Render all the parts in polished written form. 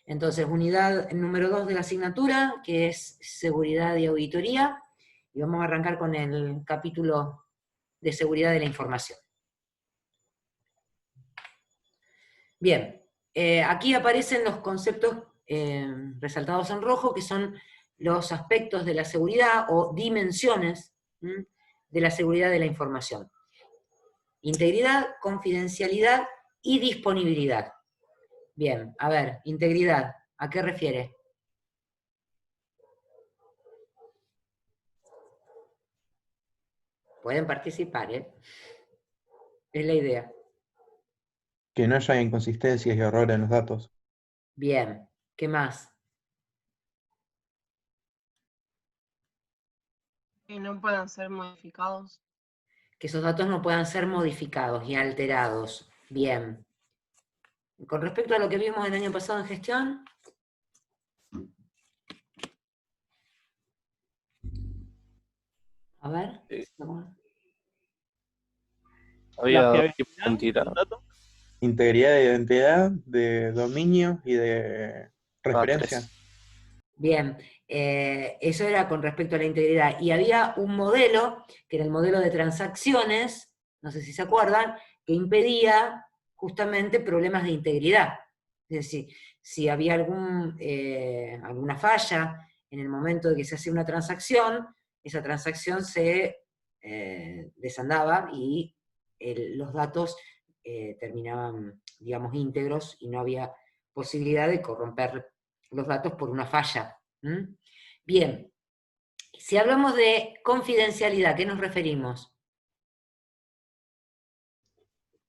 Entonces, unidad número 2 de la asignatura, que es seguridad y auditoría, y vamos a arrancar con el capítulo de seguridad de la información. Bien, aquí aparecen los conceptos resaltados en rojo, que son los aspectos de la seguridad o dimensiones de la seguridad de la información. Integridad, confidencialidad y disponibilidad. Bien, a ver, integridad, ¿a qué refiere? Pueden participar, ¿eh? Es la idea. Que no haya inconsistencias y errores en los datos. Bien, ¿qué más? Que no puedan ser modificados. Que esos datos no puedan ser modificados y alterados. Bien. Con respecto a lo que vimos el año pasado en gestión. A ver. Había La dos tipos de fiabilidad entidad. del dato. Integridad de identidad, de dominio y de referencia. Bien, eso era con respecto a la integridad. Y había un modelo, que era el modelo de transacciones, no sé si se acuerdan, que impedía justamente problemas de integridad. Es decir, si había alguna falla en el momento de que se hacía una transacción, esa transacción se desandaba y los datos terminaban, digamos, íntegros y no había posibilidad de corromper los datos por una falla. Bien, si hablamos de confidencialidad, ¿a qué nos referimos?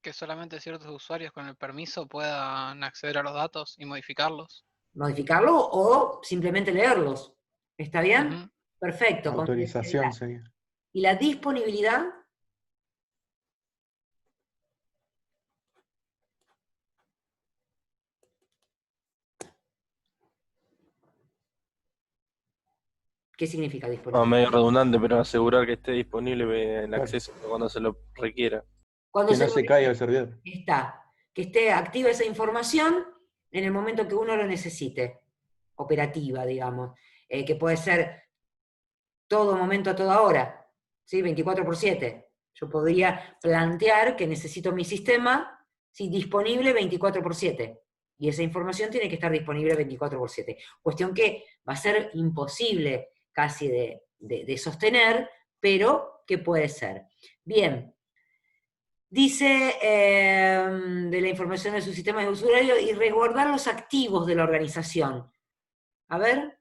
Que solamente ciertos usuarios con el permiso puedan acceder a los datos y modificarlos. ¿Modificarlo o simplemente leerlos? ¿Está bien? Ujú. Perfecto. Autorización sería. ¿Y la disponibilidad? ¿Qué significa disponibilidad? Medio redundante, pero asegurar que esté disponible el acceso cuando se lo requiera. Cuando Que no se caiga el servidor. que esté activa esa información en el momento que uno lo necesite, operativa, digamos, que puede ser todo momento a toda hora, ¿sí? 24/7. Yo podría plantear que necesito mi sistema, ¿sí? Disponible 24/7, y esa información tiene que estar disponible 24/7. Cuestión que va a ser imposible casi de sostener, pero que puede ser. Bien. Dice de la información de su sistema de usuario y resguardar los activos de la organización. A ver.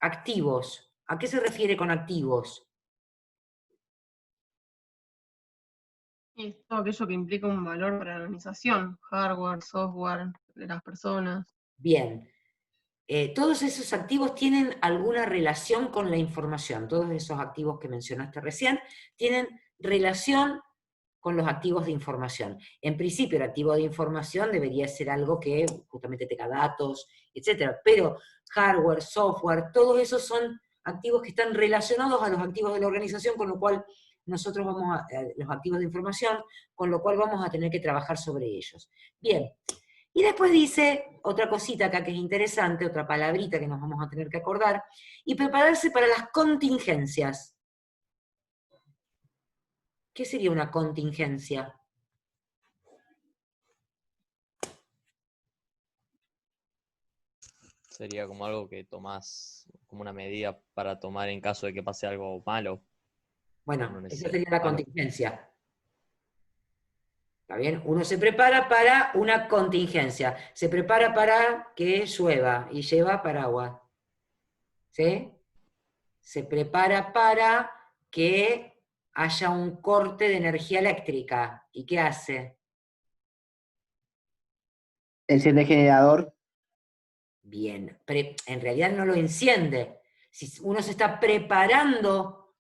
Activos. ¿A qué se refiere con activos? Y es todo aquello que implica un valor para la organización, hardware, software, de las personas. Bien. Todos esos activos tienen alguna relación con la información. Todos esos activos que mencionaste recién tienen relación con los activos de información. En principio, el activo de información debería ser algo que justamente tenga datos, etc. Pero hardware, software, todos esos son activos que están relacionados a los activos de la organización, con lo cual nosotros los activos de información, con lo cual vamos a tener que trabajar sobre ellos. Bien. Y después dice otra cosita acá que es interesante, otra palabrita que nos vamos a tener que acordar, y prepararse para las contingencias. ¿Qué sería una contingencia? Sería como algo que tomás, como una medida para tomar en caso de que pase algo malo. Bueno, esa sería la contingencia. ¿Está bien? Uno se prepara para una contingencia. Se prepara para que llueva y lleva paraguas. ¿Sí? Se prepara para que haya un corte de energía eléctrica. ¿Y qué hace? Enciende el generador. Bien, en realidad no lo enciende. Si uno se está preparando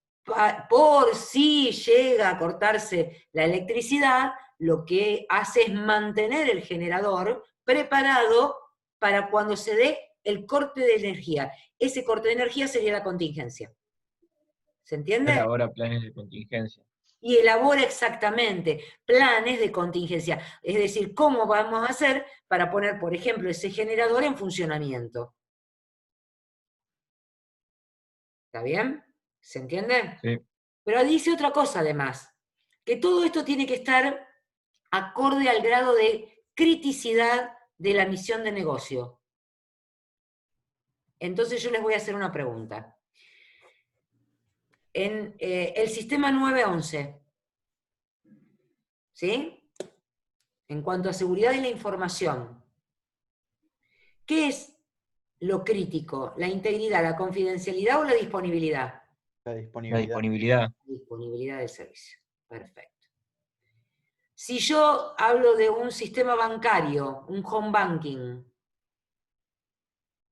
por si llega a cortarse la electricidad, lo que hace es mantener el generador preparado para cuando se dé el corte de energía. Ese corte de energía sería la contingencia. ¿Se entiende? Elabora planes de contingencia. y elabora exactamente planes de contingencia. Es decir, cómo vamos a hacer para poner, por ejemplo, ese generador en funcionamiento. ¿Está bien? ¿Se entiende? Sí. Pero dice otra cosa además, que todo esto tiene que estar acorde al grado de criticidad de la misión de negocio. Entonces yo les voy a hacer una pregunta. En el sistema 911, ¿sí? En cuanto a seguridad de la información, ¿qué es lo crítico? ¿La integridad, la confidencialidad o la disponibilidad? La La disponibilidad. disponibilidad. Disponibilidad del servicio. Perfecto. Si yo hablo de un sistema bancario, un home banking, de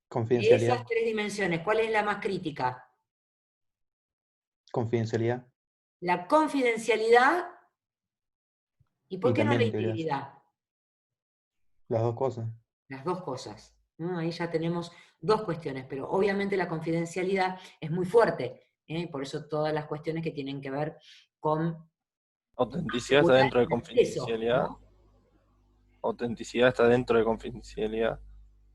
Confidencialidad. esas tres dimensiones, ¿cuál es la más crítica? Confidencialidad. La confidencialidad, ¿y por Y qué no también la integridad. integridad? Las dos cosas. Las dos cosas, ¿no? Ahí ya tenemos dos cuestiones, pero obviamente la confidencialidad es muy fuerte, ¿eh? Por eso todas las cuestiones que tienen que ver con Autenticidad está asegurar dentro de el acceso, confidencialidad. ¿no? Autenticidad está dentro de confidencialidad.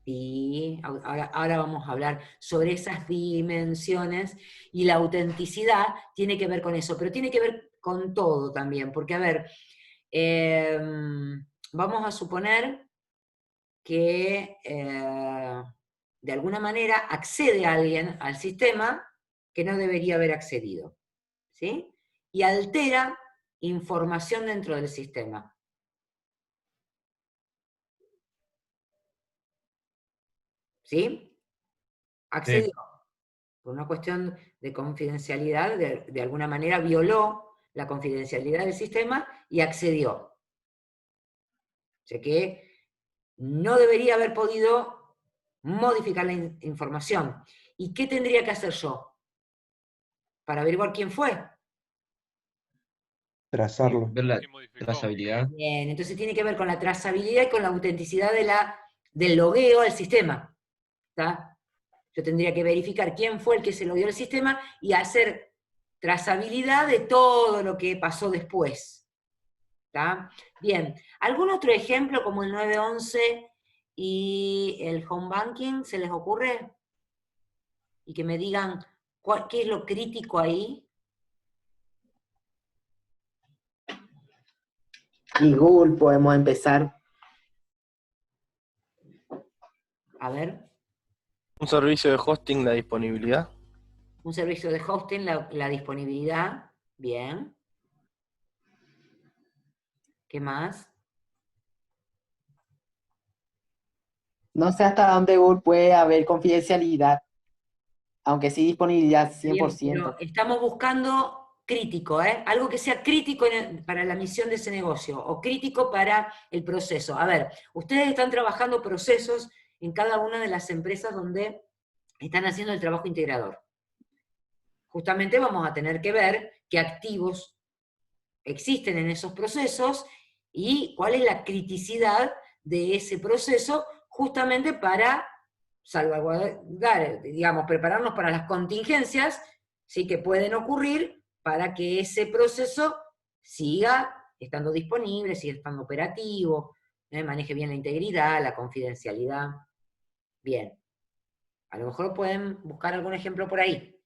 Y ahora vamos a hablar sobre esas dimensiones, y la autenticidad tiene que ver con eso, pero tiene que ver con todo también, porque a ver, vamos a suponer que de alguna manera accede alguien al sistema que no debería haber accedido, ¿sí? Y altera información dentro del sistema. ¿Sí? Accedió. Por una cuestión de confidencialidad, de alguna manera violó la confidencialidad del sistema y accedió. O sea que no debería haber podido modificar la información. ¿Y qué tendría que hacer yo? Para averiguar quién fue. Trazarlo. Ver la Sí, modificó. trazabilidad. Bien, entonces tiene que ver con la trazabilidad y con la autenticidad del logueo al sistema. ¿Está? Yo tendría que verificar quién fue el que se logueó al sistema y hacer trazabilidad de todo lo que pasó después. ¿Está? Bien, ¿algún otro ejemplo como el 911 y el home banking se les ocurre? Y que me digan qué es lo crítico ahí. Y Google podemos empezar. A ver, Un servicio de hosting, la disponibilidad. un servicio de hosting, la disponibilidad. Bien. ¿Qué más? No sé hasta dónde Google puede haber confidencialidad, aunque sí disponibilidad Bien, 100%. pero estamos buscando crítico, ¿eh? Algo que sea crítico para la misión de ese negocio, o crítico para el proceso. A ver, ustedes están trabajando procesos en cada una de las empresas donde están haciendo el trabajo integrador. Justamente vamos a tener que ver qué activos existen en esos procesos y cuál es la criticidad de ese proceso, justamente para salvaguardar, digamos, prepararnos para las contingencias, ¿sí?, que pueden ocurrir para que ese proceso siga estando disponible, siga estando operativo, maneje bien la integridad, la confidencialidad. Bien. A lo mejor pueden buscar algún ejemplo por ahí.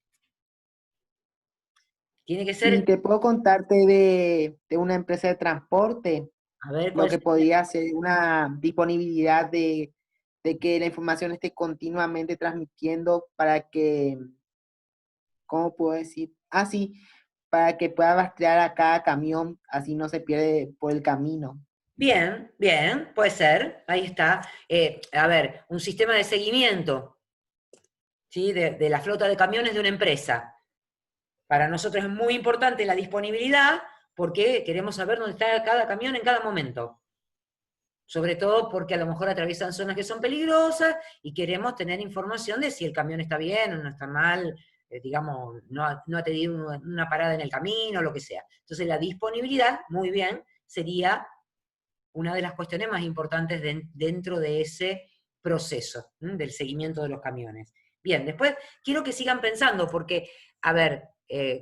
Tiene que ser... Y te puedo contarte de una empresa de transporte, A ver, lo ¿cuál que sería? podría ser una disponibilidad de que la información esté continuamente transmitiendo para que, ¿cómo puedo decir? Ah, sí, para que pueda rastrear a cada camión, así no se pierde por el camino. Bien, bien, puede ser, ahí está. A ver, un sistema de seguimiento, ¿sí?, de la flota de camiones de una empresa. Para nosotros es muy importante la disponibilidad porque queremos saber dónde está cada camión en cada momento. Sobre todo porque a lo mejor atraviesan zonas que son peligrosas y queremos tener información de si el camión está bien o no está mal, digamos, no ha tenido una parada en el camino, lo que sea. Entonces la disponibilidad, muy bien, sería una de las cuestiones más importantes dentro de ese proceso, del seguimiento de los camiones. Bien, después quiero que sigan pensando, porque a ver,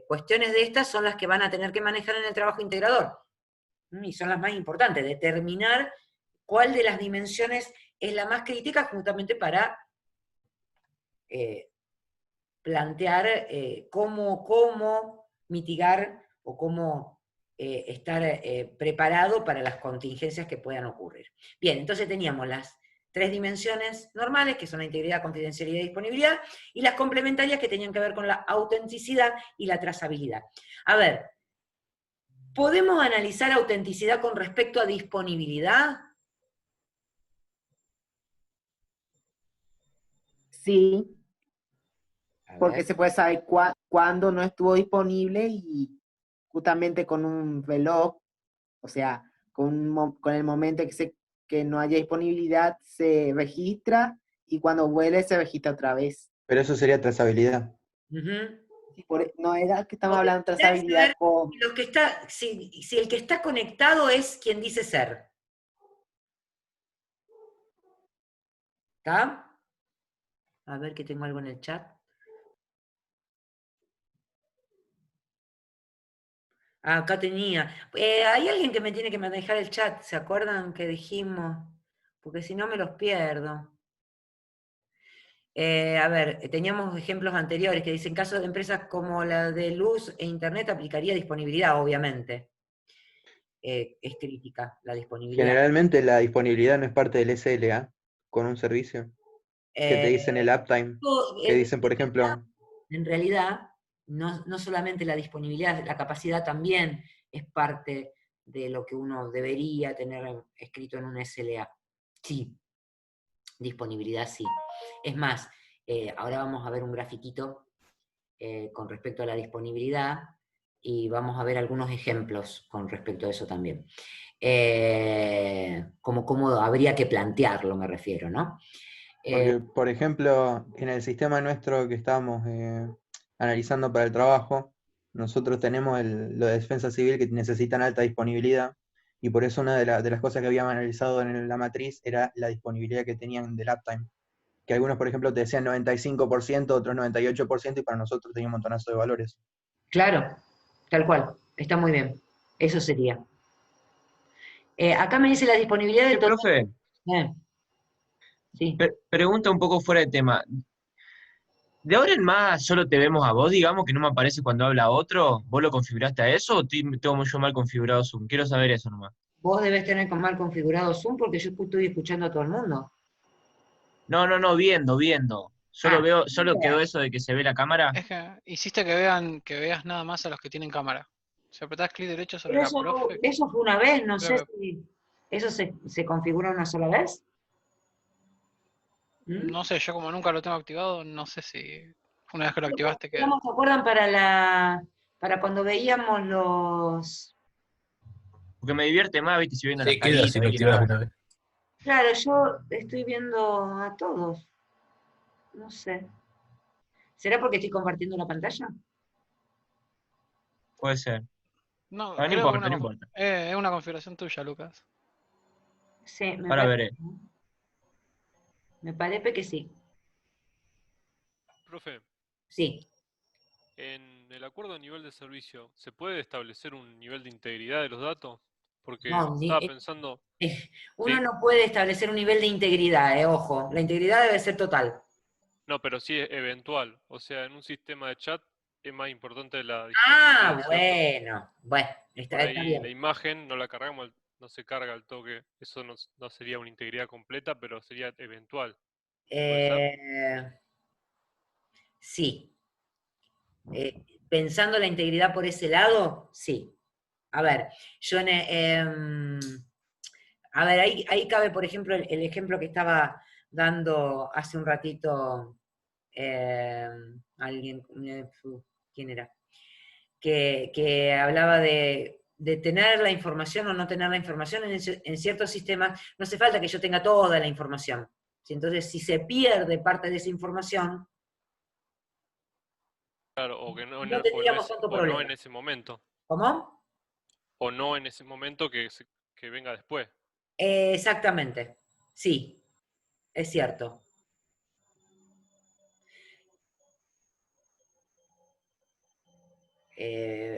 cuestiones de estas son las que van a tener que manejar en el trabajo integrador. Y son las más importantes, determinar cuál de las dimensiones es la más crítica justamente para plantear cómo mitigar o cómo estar preparado para las contingencias que puedan ocurrir. Bien, entonces teníamos las 3 dimensiones normales, que son la integridad, confidencialidad y disponibilidad, y las complementarias que tenían que ver con la autenticidad y la trazabilidad. A ver, ¿podemos analizar autenticidad con respecto a disponibilidad? Sí, A porque ver. se puede saber cuándo no estuvo disponible y justamente con un reloj, o sea, con el momento que no haya disponibilidad se registra y cuando vuelve se registra otra vez. Pero eso sería trazabilidad. Ujú. No era que estamos Lo que hablando de tendría que trazabilidad ver con... si el que está conectado es quien dice ser. ¿Está? A ver que tengo algo en el chat. Ah, acá tenía. Hay alguien que me tiene que manejar el chat, ¿se acuerdan que dijimos? Porque si no me los pierdo. A ver, teníamos ejemplos anteriores que dicen, en caso de empresas como la de luz e internet aplicaría disponibilidad, obviamente. Es crítica la disponibilidad. Generalmente la disponibilidad no es parte del SLA con un servicio. Que te Eh, dicen el uptime. Que dicen, por ejemplo, En realidad, no solamente la disponibilidad, la capacidad también es parte de lo que uno debería tener escrito en un SLA. Sí, disponibilidad sí. Es más, ahora vamos a ver un grafiquito con respecto a la disponibilidad y vamos a ver algunos ejemplos con respecto a eso también. Como cómo habría que plantearlo, me refiero, ¿no? porque, por ejemplo, en el sistema nuestro que estábamos analizando para el trabajo, nosotros tenemos lo de defensa civil que necesitan alta disponibilidad, y por eso una de las cosas que habíamos analizado en la matriz era la disponibilidad que tenían del uptime. Que algunos, por ejemplo, te decían 95%, otros 98%, y para nosotros tenía un montonazo de valores. Claro, tal cual, está muy bien. Eso sería. Acá me dice la disponibilidad de Sí, total. profe, Sí. pregunta un poco fuera de tema. ¿De ahora en más solo te vemos a vos, digamos, que no me aparece cuando habla otro? ¿Vos lo configuraste a eso o tengo yo mal configurado Zoom? Quiero saber eso nomás. Vos debes tener con mal configurado Zoom porque yo estoy escuchando a todo el mundo. No, viendo. Ah, Solo quedó eso de que se ve la cámara. Es que hiciste que veas nada más a los que tienen cámara. Si apretás clic derecho sobre pero la profe, eso fue una vez, no sé creo que, si eso se configura una sola vez. ¿Mm? no sé, yo como nunca lo tengo activado, no sé si una vez que lo activaste queda. ¿Cómo se acuerdan para cuando veíamos los... Porque me divierte más, viste, si viendo las Sí, queda si caritas, lo que quiero activas ver. una vez. Claro, yo estoy viendo a todos, no sé. ¿Será porque estoy compartiendo la pantalla? Puede ser. No, Ah, no creo que importa, no importa. es una configuración tuya, Lucas. Sí, Ahora veré. me parece que sí. Profe, Sí. en el acuerdo a nivel de servicio, ¿se puede establecer un nivel de integridad de los datos? Porque No, estaba pensando, uno ¿sí? no puede establecer un nivel de integridad, ojo. La integridad debe ser total. No, pero sí es eventual. O sea, en un sistema de chat es más importante la Ah, disponibilidad, ¿cierto? bueno, Por está ahí la bien. imagen no la cargamos, no se carga al toque. Eso no sería una integridad completa, pero sería eventual. ¿Puede ser? Eh, sí. Pensando la integridad por ese lado, sí. A ver, yo a ver, ahí cabe, por ejemplo, el ejemplo que estaba dando hace un ratito alguien, ¿quién era? Que hablaba de tener la información o no tener la información en ciertos sistemas, no hace falta que yo tenga toda la información. ¿Sí? Entonces, si se pierde parte de esa información, Claro, o que no tendríamos tanto o no problema. en ese momento. ¿Cómo? O no en ese momento que venga después. Exactamente, sí, es cierto.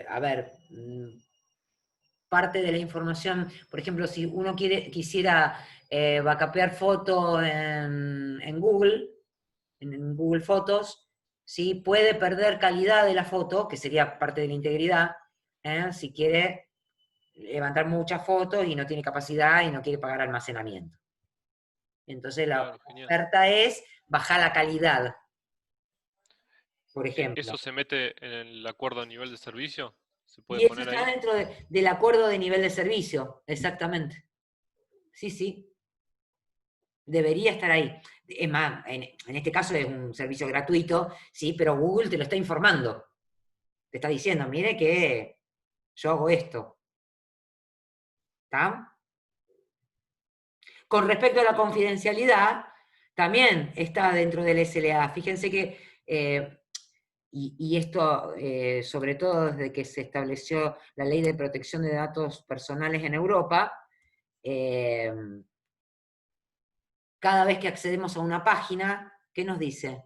a ver, parte de la información, por ejemplo, si uno quisiera backupear fotos en Google, en Google Fotos, ¿sí? Puede perder calidad de la foto, que sería parte de la integridad, si quiere levantar muchas fotos y no tiene capacidad y no quiere pagar almacenamiento. Entonces la Claro, genial. oferta es bajar la calidad, por ejemplo. ¿Eso se mete en el acuerdo a nivel de servicio? ¿Se Y puede eso poner está ahí? dentro del acuerdo de nivel de servicio, exactamente. Sí, sí. Debería estar ahí. Es más, en este caso es un servicio gratuito, sí, pero Google te lo está informando. Te está diciendo, mire que yo hago esto. ¿Está? Con respecto a la confidencialidad, también está dentro del SLA. Fíjense que, y esto sobre todo desde que se estableció la Ley de Protección de Datos Personales en Europa, cada vez que accedemos a una página, ¿qué nos dice?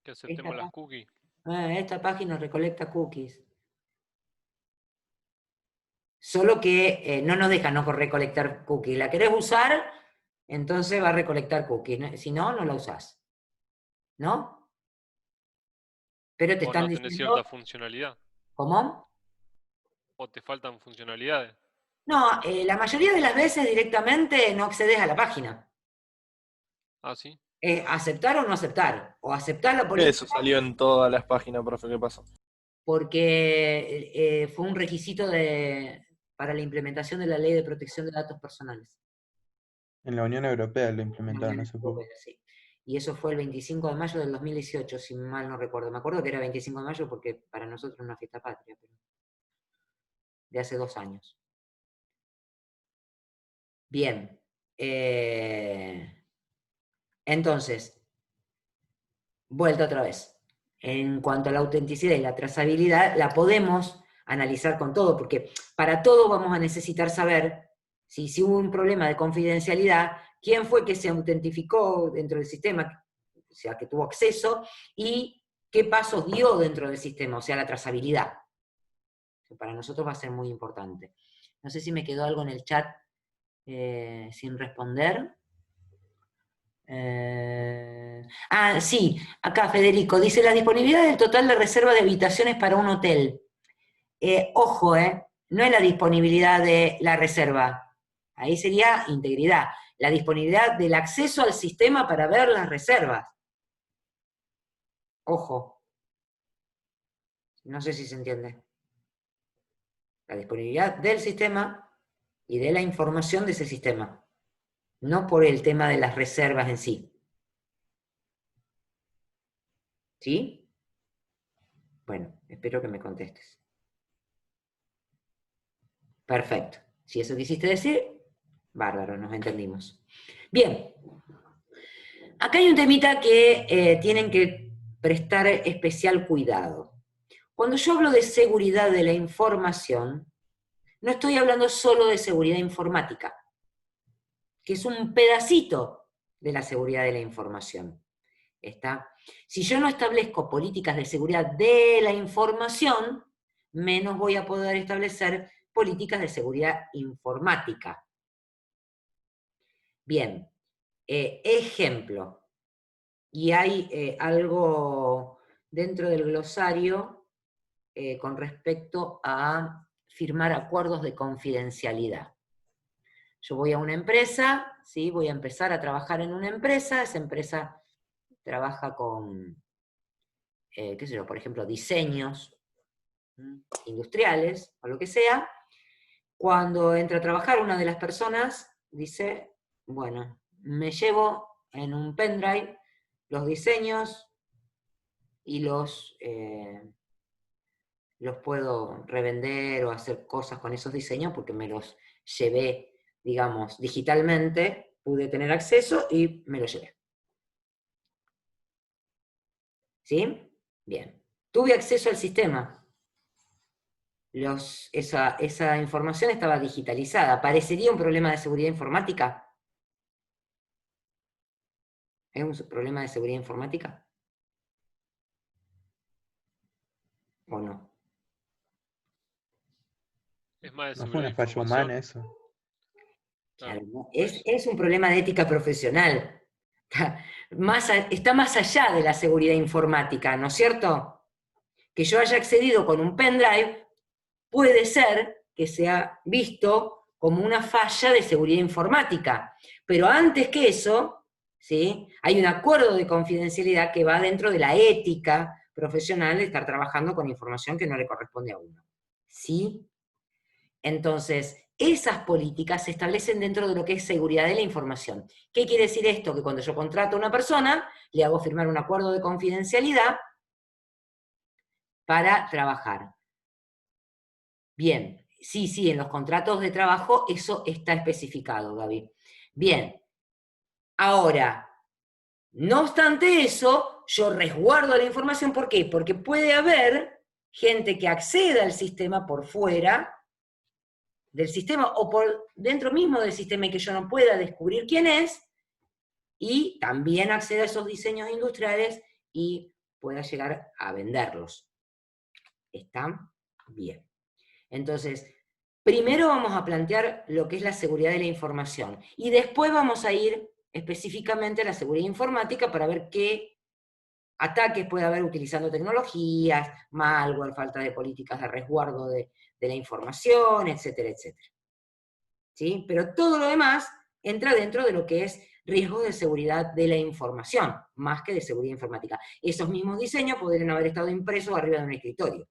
Que aceptemos Esta, las cookies. esta página recolecta cookies. Solo que no nos deja no recolectar cookies. ¿La querés usar? Entonces va a recolectar cookies. Si no, no la usás. ¿No? Pero te O están no tenés diciendo... cierta funcionalidad. ¿Cómo? O te faltan funcionalidades. No, la mayoría de las veces directamente no accedes a la página. Ah, sí. Aceptar o no aceptar. O aceptar la política Eso salió en todas las páginas, profe, ¿qué pasó? porque fue un requisito para la implementación de la Ley de Protección de Datos Personales. En la Unión Europea lo En la implementaron Unión hace poco. Europea, sí. Y eso fue el 25 de mayo del 2018, si mal no recuerdo. Me acuerdo que era 25 de mayo porque para nosotros es una fiesta patria, pero de hace 2 años. Bien. Entonces, vuelta otra vez. En cuanto a la autenticidad y la trazabilidad, la podemos analizar con todo, porque para todo vamos a necesitar saber si hubo un problema de confidencialidad, quién fue que se autentificó dentro del sistema, o sea, que tuvo acceso, y qué pasos dio dentro del sistema, o sea, la trazabilidad. Para nosotros va a ser muy importante. No sé si me quedó algo en el chat sin responder. Sí, acá Federico, dice la disponibilidad del total de reserva de habitaciones para un hotel. Ojo, no es la disponibilidad de la reserva, ahí sería integridad, la disponibilidad del acceso al sistema para ver las reservas. Ojo, no sé si se entiende. La disponibilidad del sistema y de la información de ese sistema, no por el tema de las reservas en sí. ¿Sí? Bueno, espero que me contestes. Perfecto. Si eso quisiste decir, bárbaro, nos entendimos. Bien. Acá hay un temita que tienen que prestar especial cuidado. Cuando yo hablo de seguridad de la información, no estoy hablando solo de seguridad informática, que es un pedacito de la seguridad de la información. ¿Está? Si yo no establezco políticas de seguridad de la información, menos voy a poder establecer políticas de seguridad informática. Bien, ejemplo, y hay algo dentro del glosario con respecto a firmar acuerdos de confidencialidad. Yo voy a una empresa, ¿sí? Voy a empezar a trabajar en una empresa, esa empresa trabaja con, qué sé yo, por ejemplo, diseños industriales o lo que sea. Cuando entra a trabajar, una de las personas dice, bueno, me llevo en un pendrive los diseños y los puedo revender o hacer cosas con esos diseños porque me los llevé, digamos, digitalmente, pude tener acceso y me los llevé. ¿Sí? Bien. Tuve acceso al sistema. Esa información estaba digitalizada. ¿Parecería un problema de seguridad informática? ¿Es un problema de seguridad informática? ¿O no? Es más de No fue seguridad una de falla información. humana eso. Claro, Claro, ¿no? pues, Es un problema de ética profesional. Está más allá de la seguridad informática, ¿no es cierto? Que yo haya accedido con un pendrive puede ser que sea visto como una falla de seguridad informática. Pero antes que eso, ¿sí? Hay un acuerdo de confidencialidad que va dentro de la ética profesional de estar trabajando con información que no le corresponde a uno. ¿Sí? Entonces, esas políticas se establecen dentro de lo que es seguridad de la información. ¿Qué quiere decir esto? Que cuando yo contrato a una persona, le hago firmar un acuerdo de confidencialidad para trabajar. Bien, sí, en los contratos de trabajo eso está especificado, Gaby. Bien, ahora, no obstante eso, yo resguardo la información, ¿por qué? Porque puede haber gente que acceda al sistema por fuera del sistema o por dentro mismo del sistema y que yo no pueda descubrir quién es, y también acceda a esos diseños industriales y pueda llegar a venderlos. ¿Está? Bien. Entonces, primero vamos a plantear lo que es la seguridad de la información y después vamos a ir específicamente a la seguridad informática para ver qué ataques puede haber utilizando tecnologías, malware, falta de políticas de resguardo de la información, etcétera, etcétera. ¿Sí? Pero todo lo demás entra dentro de lo que es riesgos de seguridad de la información, más que de seguridad informática. Esos mismos diseños podrían haber estado impresos arriba de un escritorio,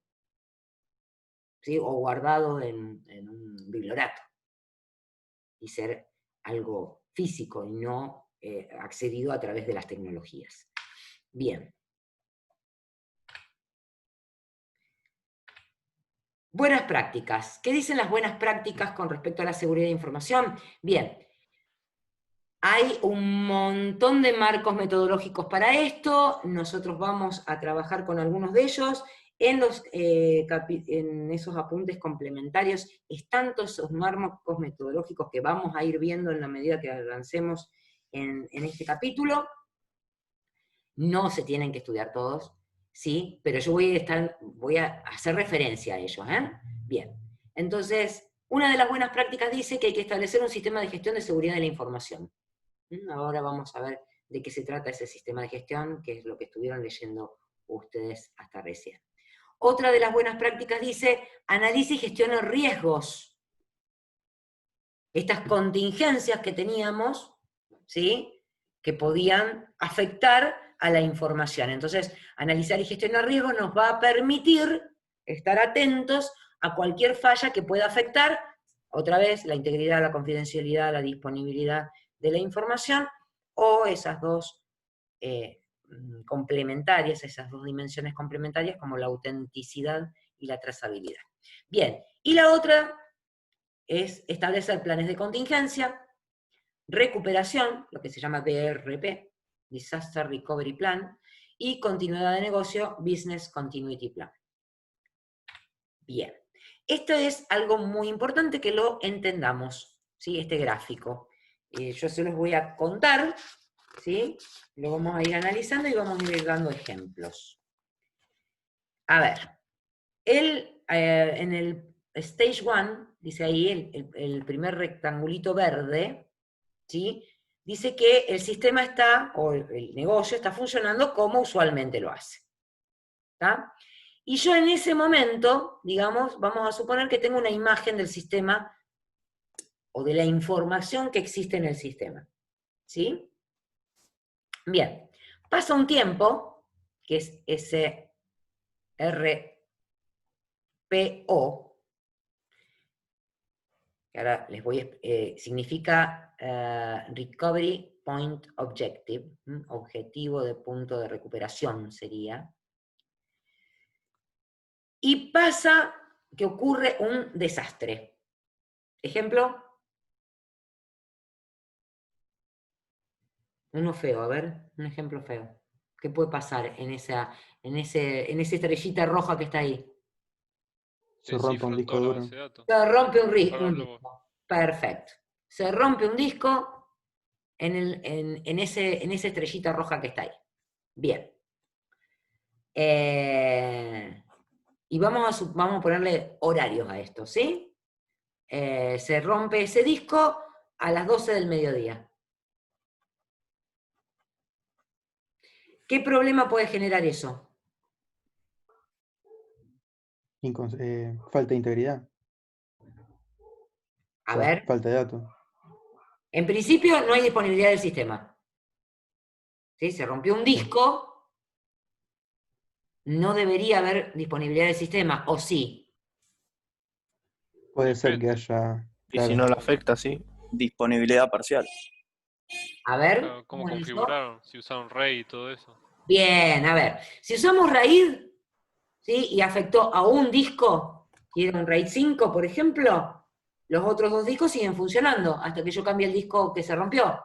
¿sí? O guardados en un bibliorato, y ser algo físico y no accedido a través de las tecnologías. Bien. Buenas prácticas. ¿Qué dicen las buenas prácticas con respecto a la seguridad de información? Bien, hay un montón de marcos metodológicos para esto, nosotros vamos a trabajar con algunos de ellos. En esos apuntes complementarios están todos esos marcos metodológicos que vamos a ir viendo en la medida que avancemos en este capítulo. No se tienen que estudiar todos, ¿sí? Pero yo voy a hacer referencia a ellos, ¿eh? Bien, entonces, una de las buenas prácticas dice que hay que establecer un sistema de gestión de seguridad de la información. Ahora vamos a ver de qué se trata ese sistema de gestión, que es lo que estuvieron leyendo ustedes hasta recién. Otra de las buenas prácticas dice, analiza y gestiona riesgos. Estas contingencias que teníamos, ¿sí? Que podían afectar a la información. Entonces, analizar y gestionar riesgos nos va a permitir estar atentos a cualquier falla que pueda afectar, otra vez, la integridad, la confidencialidad, la disponibilidad de la información, o esas dos complementarias, esas dos dimensiones complementarias como la autenticidad y la trazabilidad. Bien, y la otra es establecer planes de contingencia, recuperación, lo que se llama DRP, Disaster Recovery Plan, y continuidad de negocio, Business Continuity Plan. Bien, esto es algo muy importante que lo entendamos, ¿sí? Este gráfico. Yo se los voy a contar, ¿sí? Lo vamos a ir analizando y vamos a ir dando ejemplos. A ver, en el Stage 1, dice ahí, el primer rectangulito verde, ¿sí? Dice que el sistema está, o el negocio está funcionando como usualmente lo hace. ¿Está? Y yo en ese momento, digamos, vamos a suponer que tengo una imagen del sistema o de la información que existe en el sistema. ¿Sí? Bien, pasa un tiempo, que es ese RPO, que ahora les voy a... significa Recovery Point Objective, objetivo de punto de recuperación sería. Y pasa que ocurre un desastre. Ejemplo. Uno feo, a ver, un ejemplo feo. ¿Qué puede pasar en esa estrellita roja que está ahí? Se rompe un Descifran disco toda la duro. base de datos. Se rompe un Háganlo vos. disco. Perfecto. Se rompe un disco en esa estrellita roja que está ahí. Bien. y vamos a ponerle horarios a esto, ¿sí? Se rompe ese disco a las 12 del mediodía. ¿Qué problema puede generar eso? Falta de integridad. A O sea, ver, falta de datos. en principio no hay disponibilidad del sistema. ¿Sí? Se rompió un disco, no debería haber disponibilidad del sistema, ¿o sí? Puede ser que haya. Y si Claro. no le afecta, sí. Disponibilidad parcial. A ver, Claro, ¿cómo ¿cómo es eso? configuraron? Si usaron RAID y todo eso. Bien, a ver, si usamos RAID, ¿sí? Y afectó a un disco, y era un RAID 5, por ejemplo, los otros 2 discos siguen funcionando hasta que yo cambie el disco que se rompió.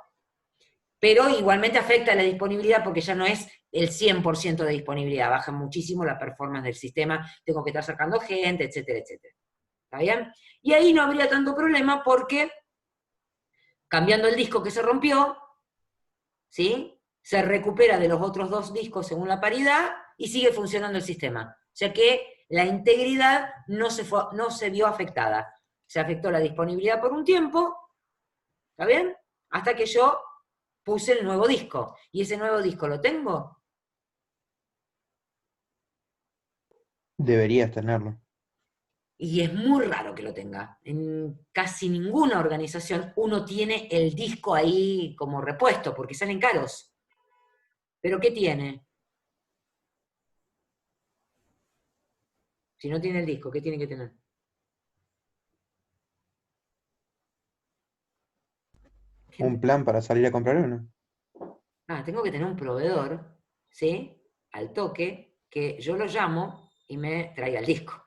Pero igualmente afecta la disponibilidad porque ya no es el 100% de disponibilidad, baja muchísimo la performance del sistema, tengo que estar sacando gente, etcétera, etcétera. ¿Está bien? Y ahí no habría tanto problema porque cambiando el disco que se rompió, ¿sí? Se recupera de los otros 2 discos según la paridad y sigue funcionando el sistema. O sea que la integridad no se vio afectada. Se afectó la disponibilidad por un tiempo, ¿está bien? Hasta que yo puse el nuevo disco. ¿Y ese nuevo disco lo tengo? Deberías tenerlo. Y es muy raro que lo tenga. En casi ninguna organización uno tiene el disco ahí como repuesto, porque salen caros. ¿Pero qué tiene? Si no tiene el disco, ¿qué tiene que tener? Un plan para salir a comprar uno. Tengo que tener un proveedor, ¿sí? Al toque, que yo lo llamo y me traiga el disco.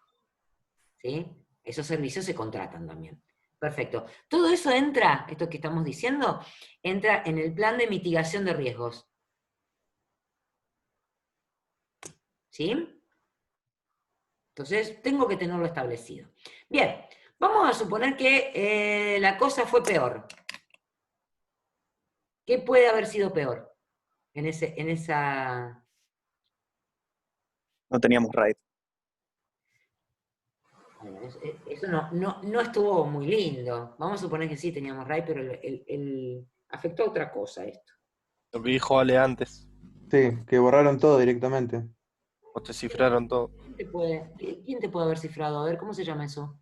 ¿Sí? Esos servicios se contratan también. Perfecto. Todo eso entra, esto que estamos diciendo, entra en el plan de mitigación de riesgos. ¿Sí? Entonces, tengo que tenerlo establecido. Bien, vamos a suponer que la cosa fue peor. ¿Qué puede haber sido peor en esa... No teníamos RAID. Bueno, eso no estuvo muy lindo. Vamos a suponer que sí teníamos RAID, pero afectó a otra cosa esto. Lo que dijo Ale antes. Sí, que borraron todo directamente. O te cifraron todo. ¿Quién te puede haber cifrado? A ver, ¿cómo se llama eso?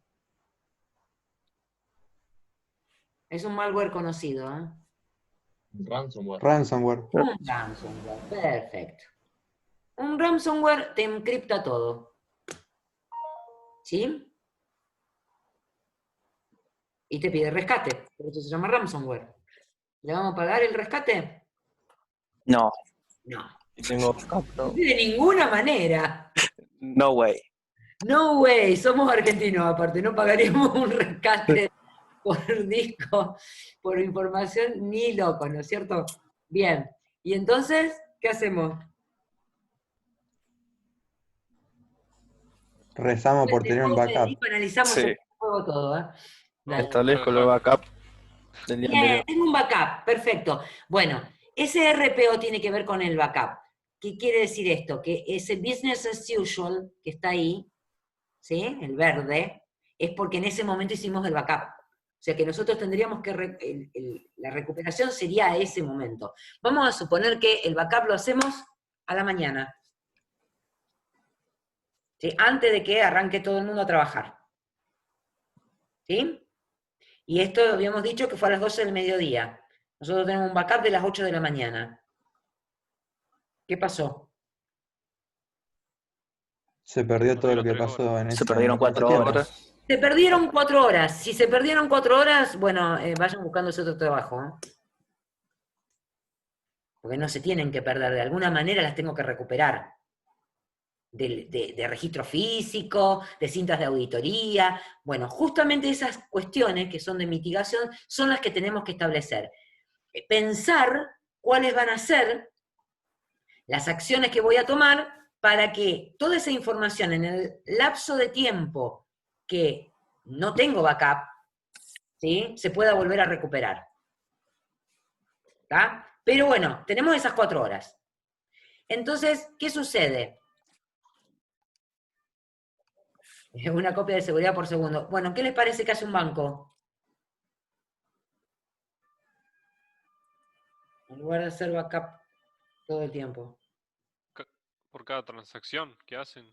Es un malware conocido, ¿eh? Ransomware. Ransomware. Un ransomware, perfecto. Un ransomware te encripta todo. ¿Sí? Y te pide rescate, por eso se llama ransomware. ¿Le vamos a pagar el rescate? No, No. Y tengo backup, ¿no? De ninguna manera. no way. No way, somos argentinos aparte, no pagaríamos un rescate por disco, por información, ni loco, ¿no es cierto? Bien, y entonces, ¿qué hacemos? Rezamos por tener un backup. Analizamos Sí. el juego todo, ¿eh? Dale. Establezco el backup del día Bien, anterior. tengo un backup, perfecto. Bueno, ese RPO tiene que ver con el backup. ¿Qué quiere decir esto? Que ese business as usual que está ahí, ¿sí? El verde, es porque en ese momento hicimos el backup. O sea que nosotros tendríamos que, la recuperación sería a ese momento. Vamos a suponer que el backup lo hacemos a la mañana. ¿Sí? Antes de que arranque todo el mundo a trabajar. ¿Sí? Y esto habíamos dicho que fue a las 12 del mediodía. Nosotros tenemos un backup de las 8 de la mañana. ¿Qué pasó? Se perdió todo lo que 3 pasó en Se ese perdieron en ese 4 tiempo. horas. Se perdieron 4 horas. Si se perdieron 4 horas, bueno, vayan buscándose otro trabajo. ¿Eh? Porque no se tienen que perder. De alguna manera las tengo que recuperar. De registro físico, de cintas de auditoría. Bueno, justamente esas cuestiones que son de mitigación son las que tenemos que establecer. Pensar cuáles van a ser las acciones que voy a tomar para que toda esa información en el lapso de tiempo que no tengo backup, ¿sí? Se pueda volver a recuperar. ¿Está? Pero bueno, tenemos esas 4 horas. Entonces, ¿qué sucede? Una copia de seguridad por segundo. Bueno, ¿qué les parece que hace un banco? En lugar de hacer backup todo el tiempo. Por cada transacción que hacen,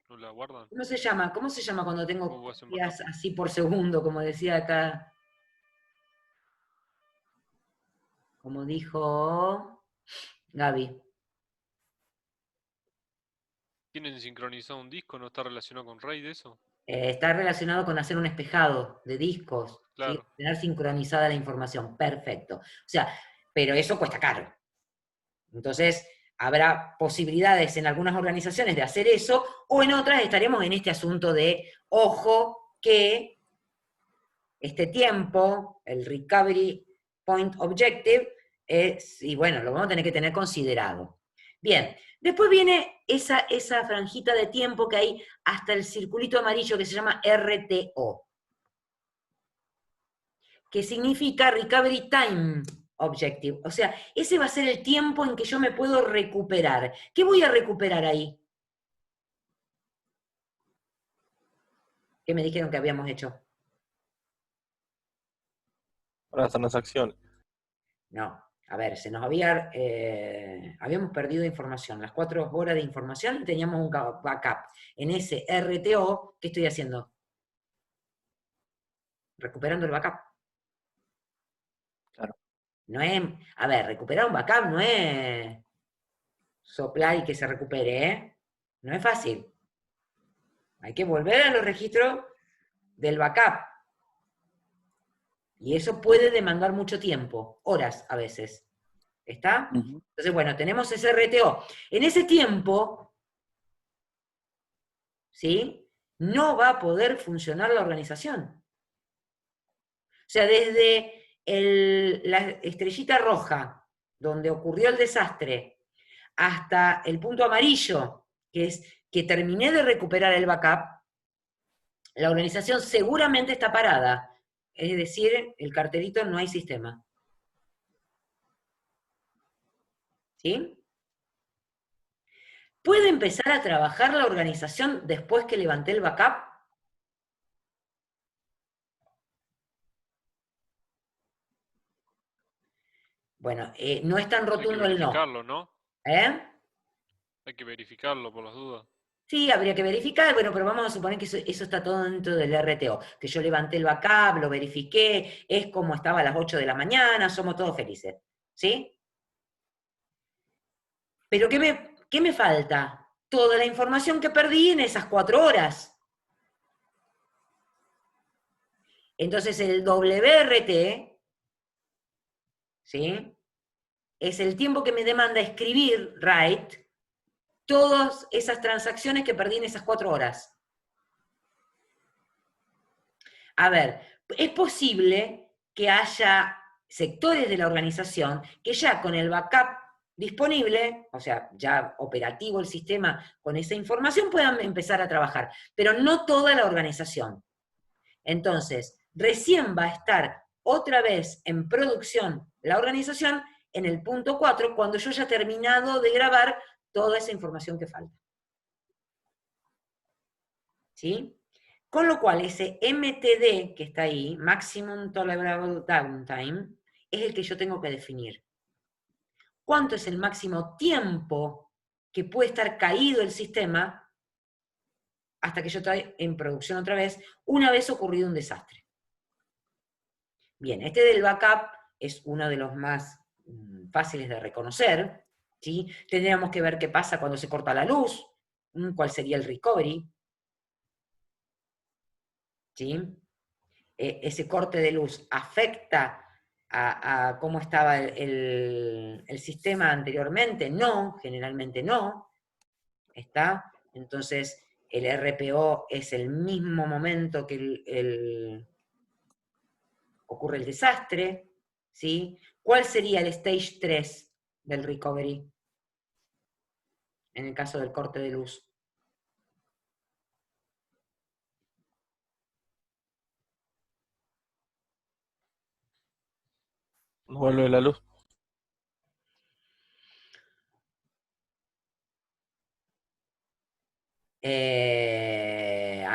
no la guardan. ¿Cómo se llama? ¿Cómo se llama cuando tengo ¿Cómo hacen backup? copias así por segundo, como decía acá? Como dijo Gaby. ¿Tienen sincronizado un disco? ¿No está relacionado con RAID eso? Está relacionado con hacer un espejado de discos, ¿sí? Claro. Tener sincronizada la información. Perfecto. O sea, pero eso cuesta caro. Entonces, habrá posibilidades en algunas organizaciones de hacer eso, o en otras estaremos en este asunto de, ojo, que este tiempo, el Recovery Point Objective, y bueno, lo vamos a tener que tener considerado. Bien, después viene esa franjita de tiempo que hay hasta el circulito amarillo que se llama RTO, que significa Recovery Time Objective. O sea, ese va a ser el tiempo en que yo me puedo recuperar. ¿Qué voy a recuperar ahí? ¿Qué me dijeron que habíamos hecho? Para las transacciones. No, a ver, se nos habíamos perdido información, las 4 horas de información y teníamos un backup. En ese RTO, ¿qué estoy haciendo? Recuperando el backup. Claro. No es, a ver, recuperar un backup no es soplar y que se recupere, ¿eh? No es fácil. Hay que volver a los registros del backup. Y eso puede demandar mucho tiempo, horas a veces. ¿Está? Ujú. Entonces, bueno, tenemos ese RTO. En ese tiempo, ¿sí? No va a poder funcionar la organización. O sea, desde la estrellita roja, donde ocurrió el desastre, hasta el punto amarillo, que es que terminé de recuperar el backup, la organización seguramente está parada. Es decir, el cartelito no hay sistema. ¿Sí? ¿Puede empezar a trabajar la organización después que levanté el backup? Bueno, no es tan Hay que rotundo el no. verificarlo, ¿no? ¿Eh? Hay que verificarlo por las dudas. Sí, habría que verificar, bueno, pero vamos a suponer que eso está todo dentro del RTO, que yo levanté el backup, lo verifiqué, es como estaba a las 8 de la mañana, somos todos felices, ¿sí? Pero ¿qué me falta? Toda la información que perdí en esas 4 horas. Entonces el WRT, ¿sí? Es el tiempo que me demanda escribir, write, todas esas transacciones que perdí en esas 4 horas. A ver, es posible que haya sectores de la organización que ya con el backup disponible, o sea, ya operativo el sistema con esa información, puedan empezar a trabajar, pero no toda la organización. Entonces, recién va a estar otra vez en producción la organización en el punto 4, cuando yo ya he terminado de grabar toda esa información que falta. ¿Sí? Con lo cual, ese MTD que está ahí, Maximum Tolerable Downtime, es el que yo tengo que definir. ¿Cuánto es el máximo tiempo que puede estar caído el sistema hasta que yo esté en producción otra vez, una vez ocurrido un desastre? Bien, este del backup es uno de los más fáciles de reconocer, ¿sí? Tendríamos que ver qué pasa cuando se corta la luz, cuál sería el recovery, ¿sí? Ese corte de luz afecta a cómo estaba el sistema anteriormente. No, generalmente no. ¿Está? Entonces, el RPO es el mismo momento que ocurre el desastre. ¿Sí? ¿Cuál sería el stage 3 del recovery? En el caso del corte de luz. Vuelve la luz.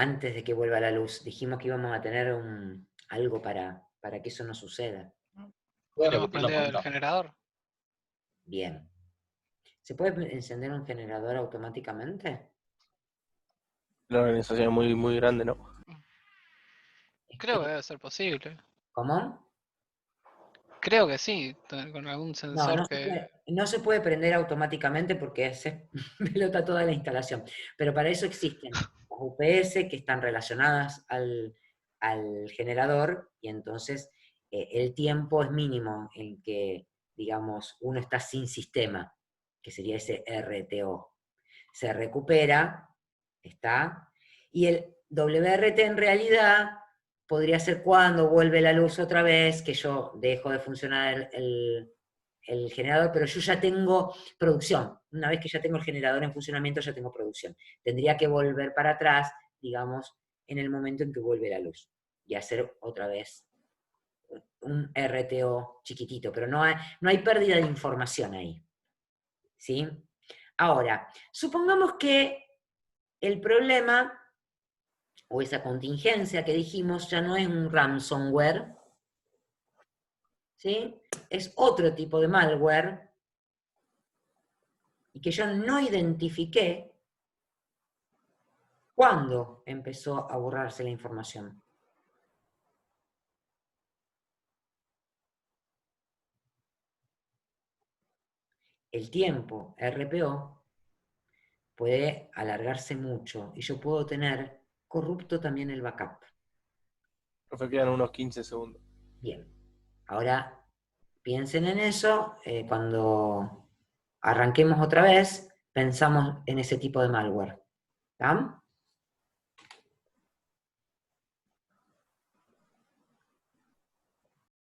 antes de que vuelva la luz. Dijimos que íbamos a tener algo para que eso no suceda. Tenemos prendido el generador. Bien. ¿Se puede encender un generador automáticamente? La organización es muy, muy grande, ¿no? Creo que debe ser posible. ¿Cómo? Creo que sí, con algún No, sensor que... no se puede prender automáticamente porque se pelota toda la instalación. Pero para eso existen las UPS que están relacionadas al generador y entonces el tiempo es mínimo en que, digamos, uno está sin sistema, que sería ese RTO. Se recupera, ¿está? Y el WRT en realidad podría ser cuando vuelve la luz otra vez, que yo dejo de funcionar el generador, pero yo ya tengo producción. Una vez que ya tengo el generador en funcionamiento, ya tengo producción. Tendría que volver para atrás, digamos, en el momento en que vuelve la luz. Y hacer otra vez un RTO chiquitito, pero no hay pérdida de información ahí. ¿Sí? Ahora, supongamos que el problema o esa contingencia que dijimos ya no es un ransomware, ¿sí? Es otro tipo de malware y que yo no identifiqué cuándo empezó a borrarse la información. El tiempo RPO puede alargarse mucho y yo puedo tener corrupto también el backup. Profe, quedan unos 15 segundos. Bien, ahora piensen en eso, cuando arranquemos otra vez, pensamos en ese tipo de malware. ¿Está?